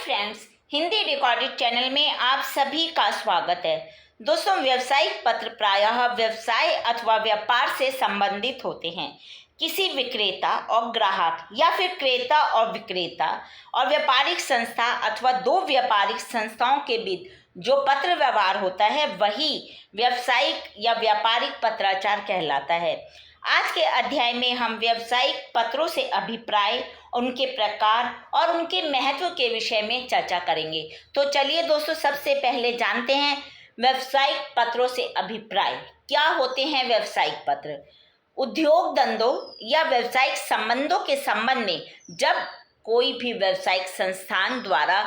Friends, Hindi recorded channel में आप सभी का स्वागत है। दोस्तों, व्यावसायिक पत्र प्रायः व्यवसाय अथवा व्यापार से संबंधित होते हैं। किसी विक्रेता और ग्राहक या फिर क्रेता और विक्रेता और व्यापारिक संस्था अथवा दो व्यापारिक संस्थाओं के बीच जो पत्र व्यवहार होता है वही व्यावसायिक या व्यापारिक पत्राचार कहलाता है। आज के अध्याय में हम व्यावसायिक पत्रों से अभिप्राय, उनके प्रकार और उनके महत्व के विषय में चर्चा करेंगे। तो चलिए दोस्तों, सबसे पहले जानते हैं व्यावसायिक पत्रों से अभिप्राय क्या होते हैं। व्यावसायिक पत्र उद्योग धंधों या व्यावसायिक संबंधों के संबंध में जब कोई भी व्यावसायिक संस्थान द्वारा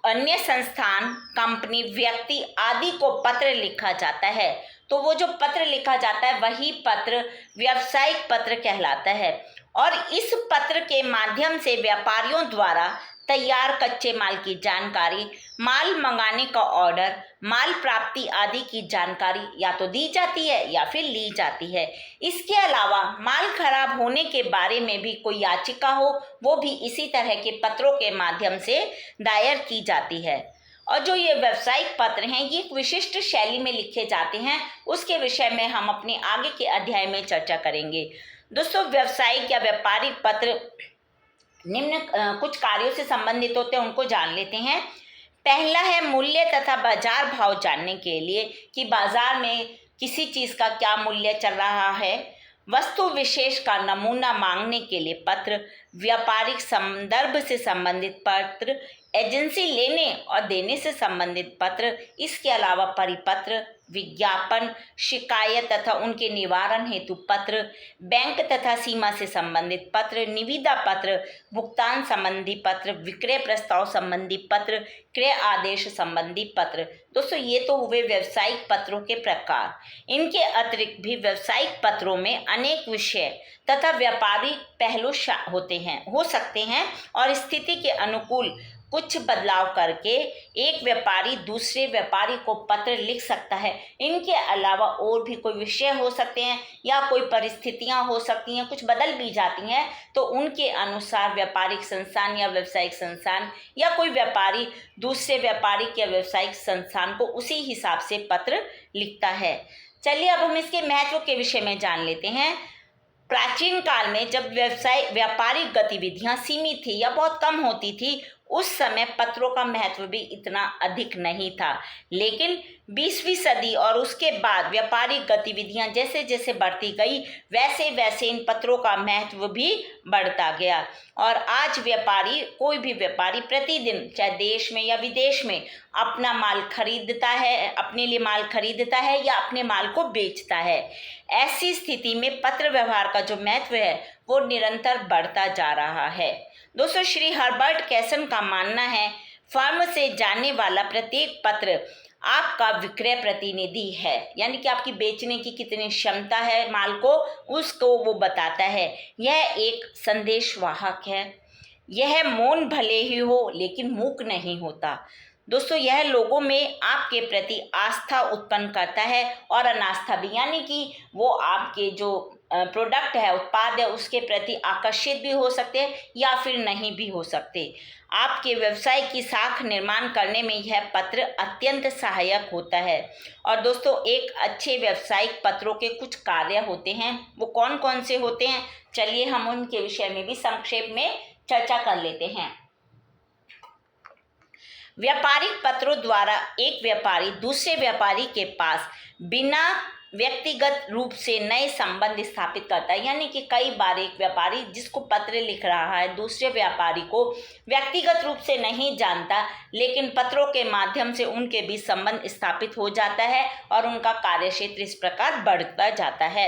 अन्य संस्थान, कंपनी, व्यक्ति आदि को पत्र लिखा जाता है तो वो जो पत्र लिखा जाता है वही पत्र व्यावसायिक पत्र कहलाता है। और इस पत्र के माध्यम से व्यापारियों द्वारा तैयार कच्चे माल की जानकारी, माल मंगाने का ऑर्डर, माल प्राप्ति आदि की जानकारी या तो दी जाती है या फिर ली जाती है। इसके अलावा माल खराब होने के बारे में भी कोई याचिका हो वो भी इसी तरह के पत्रों के माध्यम से दायर की जाती है। और जो ये व्यावसायिक पत्र हैं ये एक विशिष्ट शैली में लिखे जाते हैं, उसके विषय में हम अपने आगे के अध्याय में चर्चा करेंगे। दोस्तों, व्यावसायिक या व्यापारिक पत्र निम्न कुछ कार्यों से संबंधित होते हैं, उनको जान लेते हैं। पहला है मूल्य तथा बाजार भाव जानने के लिए कि बाजार में किसी चीज़ का क्या मूल्य चल रहा है। वस्तु विशेष का नमूना मांगने के लिए पत्र, व्यापारिक संदर्भ से संबंधित पत्र, एजेंसी लेने और देने से संबंधित पत्र, इसके अलावा परिपत्र, विज्ञापन, शिकायत तथा उनके निवारण हेतु पत्र, बैंक तथा सीमा से संबंधित पत्र, निविदा पत्र, भुगतान संबंधी पत्र, विक्रय प्रस्ताव संबंधी पत्र, क्रय आदेश संबंधी पत्र। दोस्तों, ये तो हुए व्यावसायिक पत्रों के प्रकार। इनके अतिरिक्त भी व्यावसायिक पत्रों में अनेक विषय तथा व्यापारिक पहलू हो सकते हैं और स्थिति के अनुकूल कुछ बदलाव करके एक व्यापारी दूसरे व्यापारी को पत्र लिख सकता है। इनके अलावा और भी कोई विषय हो सकते हैं या कोई परिस्थितियां हो सकती हैं, कुछ बदल भी जाती हैं, तो उनके अनुसार व्यापारिक संस्थान या व्यावसायिक संस्थान या कोई व्यापारी दूसरे व्यापारिक या व्यावसायिक संस्थान को उसी हिसाब से पत्र लिखता है। चलिए अब हम इसके महत्व के विषय में जान लेते हैं। प्राचीन काल में जब व्यापारिक गतिविधियां सीमित थी या बहुत कम होती थी, उस समय पत्रों का महत्व भी इतना अधिक नहीं था। लेकिन 20वीं सदी और उसके बाद व्यापारिक गतिविधियां जैसे जैसे बढ़ती गई वैसे वैसे इन पत्रों का महत्व भी बढ़ता गया। और आज कोई भी व्यापारी प्रतिदिन चाहे देश में या विदेश में अपना माल खरीदता है, अपने लिए माल खरीदता है या अपने माल को बेचता है। ऐसी स्थिति में पत्र व्यवहार का जो महत्व है वो निरंतर बढ़ता जा रहा है। दोस्तों, श्री हर्बर्ट कैसन का मानना है, फर्म से जाने वाला प्रत्येक पत्र आपका विक्रय प्रतिनिधि है, यानी कि आपकी बेचने की कितनी क्षमता है माल को, उसको वो बताता है। यह एक संदेशवाहक है। यह मौन भले ही हो लेकिन मूक नहीं होता। दोस्तों, यह लोगों में आपके प्रति आस्था उत्पन्न करता है और अनास्था भी, यानी कि वो आपके जो प्रोडक्ट है, उत्पाद है, उसके प्रति आकर्षित भी हो सकते हैं या फिर नहीं भी हो सकते। आपके व्यवसाय की साख निर्माण करने में यह पत्र अत्यंत सहायक होता है। और दोस्तों, एक अच्छे व्यावसायिक पत्रों के कुछ कार्य होते हैं, वो कौन कौन से होते हैं, चलिए हम उनके विषय में भी संक्षेप में चर्चा कर लेते हैं। व्यापारिक पत्रों द्वारा एक व्यापारी दूसरे व्यापारी के पास बिना व्यक्तिगत रूप से नए संबंध स्थापित करता है, यानी कि कई बार एक व्यापारी जिसको पत्र लिख रहा है दूसरे व्यापारी को व्यक्तिगत रूप से नहीं जानता, लेकिन पत्रों के माध्यम से उनके बीच संबंध स्थापित हो जाता है और उनका कार्यक्षेत्र इस प्रकार बढ़ता जाता है।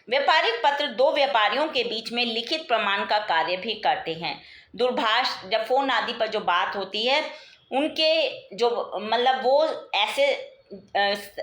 व्यापारिक पत्र दो व्यापारियों के बीच में लिखित प्रमाण का कार्य भी करते हैं। दूरभाष या फोन आदि पर जो बात होती है उनके जो वो ऐसे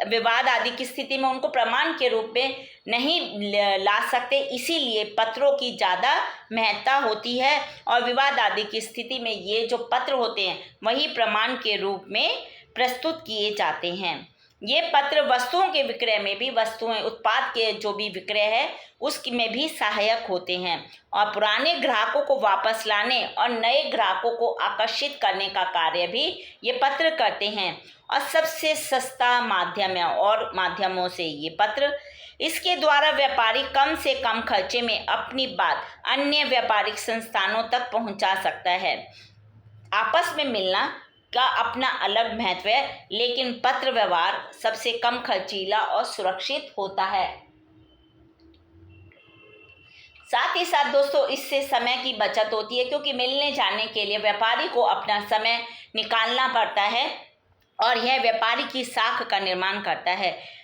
विवाद आदि की स्थिति में उनको प्रमाण के रूप में नहीं ला सकते, इसीलिए पत्रों की ज़्यादा महत्ता होती है। और विवाद आदि की स्थिति में ये जो पत्र होते हैं वही प्रमाण के रूप में प्रस्तुत किए जाते हैं। ये पत्र वस्तुओं के विक्रय में भी, वस्तुएं उत्पाद के जो भी विक्रय है उसकी में भी सहायक होते हैं और पुराने ग्राहकों को वापस लाने और नए ग्राहकों को आकर्षित करने का कार्य भी ये पत्र करते हैं। और सबसे सस्ता माध्यम है और माध्यमों से ये पत्र, इसके द्वारा व्यापारी कम से कम खर्चे में अपनी बात अन्य व्यापारिक संस्थानों तक पहुंचा सकता है। आपस में मिलना का अपना अलग महत्व है, लेकिन पत्र व्यवहार सबसे कम खर्चीला और सुरक्षित होता है। साथ ही साथ दोस्तों इससे समय की बचत होती है, क्योंकि मिलने जाने के लिए व्यापारी को अपना समय निकालना पड़ता है और यह व्यापारी की साख का निर्माण करता है।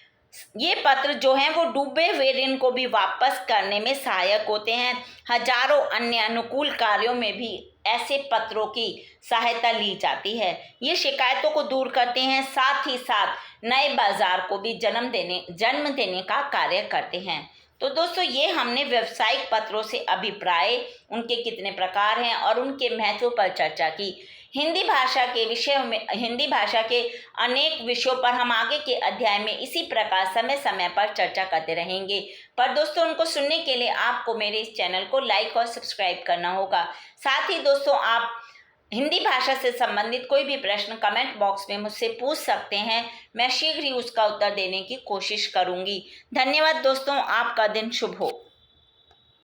ये पत्र जो हैं वो डूबे हुए ऋण को भी वापस करने में सहायक होते हैं। हजारों अन्य अनुकूल कार्यों में भी ऐसे पत्रों की सहायता ली जाती है। ये शिकायतों को दूर करते हैं, साथ ही साथ नए बाजार को भी जन्म देने का कार्य करते हैं। तो दोस्तों ये हमने व्यावसायिक पत्रों से अभिप्राय, उनके कितने प्रकार हैं और उनके महत्व पर चर्चा की। हिंदी भाषा के अनेक विषयों पर हम आगे के अध्याय में इसी प्रकार समय समय पर चर्चा करते रहेंगे। पर दोस्तों उनको सुनने के लिए आपको मेरे इस चैनल को लाइक और सब्सक्राइब करना होगा। साथ ही दोस्तों आप हिंदी भाषा से संबंधित कोई भी प्रश्न कमेंट बॉक्स में मुझसे पूछ सकते हैं, मैं शीघ्र ही उसका उत्तर देने की कोशिश करूंगी। धन्यवाद दोस्तों, आपका दिन शुभ हो।